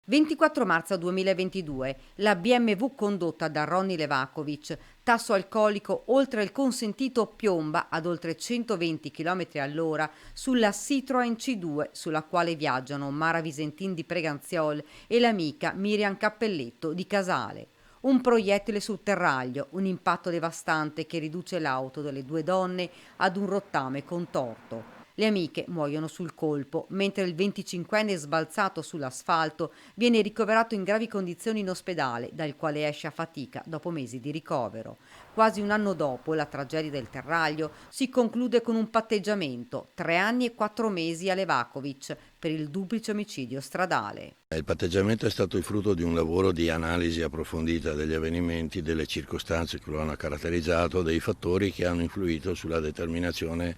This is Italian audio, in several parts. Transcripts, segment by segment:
24 marzo 2022, la BMW condotta da Ronny Levakovic, tasso alcolico oltre il consentito, piomba ad oltre 120 km all'ora sulla Citroën C2 sulla quale viaggiano Mara Visentin di Preganziol e l'amica Miriam Cappelletto di Casale. Un proiettile sul terraglio, un impatto devastante che riduce l'auto delle due donne ad un rottame contorto. Le amiche muoiono sul colpo, mentre il 25enne sbalzato sull'asfalto viene ricoverato in gravi condizioni in ospedale, dal quale esce a fatica dopo mesi di ricovero. Quasi un anno dopo la tragedia del Terraglio si conclude con un patteggiamento, 3 anni e 4 mesi a Levakovic per il duplice omicidio stradale. Il patteggiamento è stato il frutto di un lavoro di analisi approfondita degli avvenimenti, delle circostanze che lo hanno caratterizzato, dei fattori che hanno influito sulla determinazione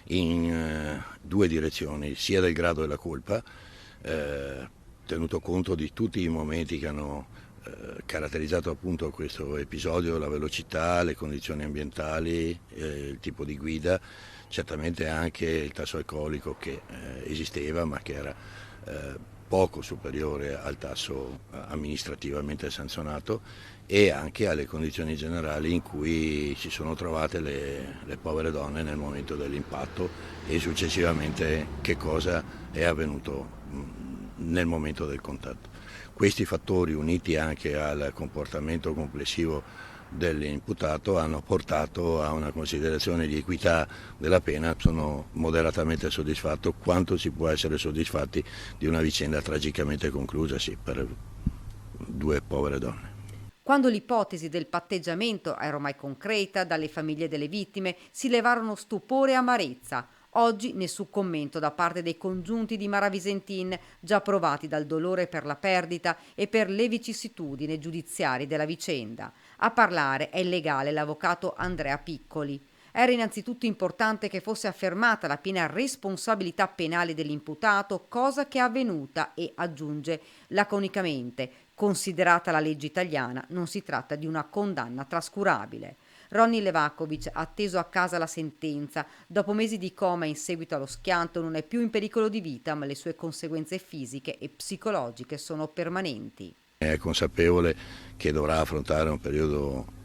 in due direzioni, sia del grado della colpa, tenuto conto di tutti i momenti che hanno caratterizzato appunto questo episodio, la velocità, le condizioni ambientali, il tipo di guida, certamente anche il tasso alcolico che esisteva ma che era poco superiore al tasso amministrativamente sanzionato, e anche alle condizioni generali in cui si sono trovate le povere donne nel momento dell'impatto e successivamente che cosa è avvenuto nel momento del contatto. Questi fattori, uniti anche al comportamento complessivo dell'imputato, hanno portato a una considerazione di equità della pena. Sono moderatamente soddisfatto, quanto si può essere soddisfatti di una vicenda tragicamente conclusasi per due povere donne. Quando l'ipotesi del patteggiamento era ormai concreta, dalle famiglie delle vittime si levarono stupore e amarezza. Oggi nessun commento da parte dei congiunti di Mara Visentin, già provati dal dolore per la perdita e per le vicissitudini giudiziarie della vicenda. A parlare è il legale, l'avvocato Andrea Piccoli. Era innanzitutto importante che fosse affermata la piena responsabilità penale dell'imputato, cosa che è avvenuta e, aggiunge laconicamente, considerata la legge italiana, non si tratta di una condanna trascurabile. Ronny Levakovic ha atteso a casa la sentenza. Dopo mesi di coma in seguito allo schianto non è più in pericolo di vita, ma le sue conseguenze fisiche e psicologiche sono permanenti. È consapevole che dovrà affrontare un periodo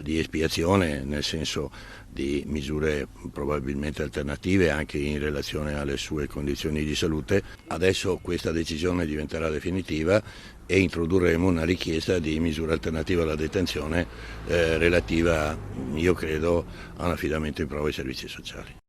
di espiazione, nel senso di misure probabilmente alternative anche in relazione alle sue condizioni di salute. Adesso questa decisione diventerà definitiva e introdurremo una richiesta di misura alternativa alla detenzione relativa, io credo, a un affidamento in prova ai servizi sociali.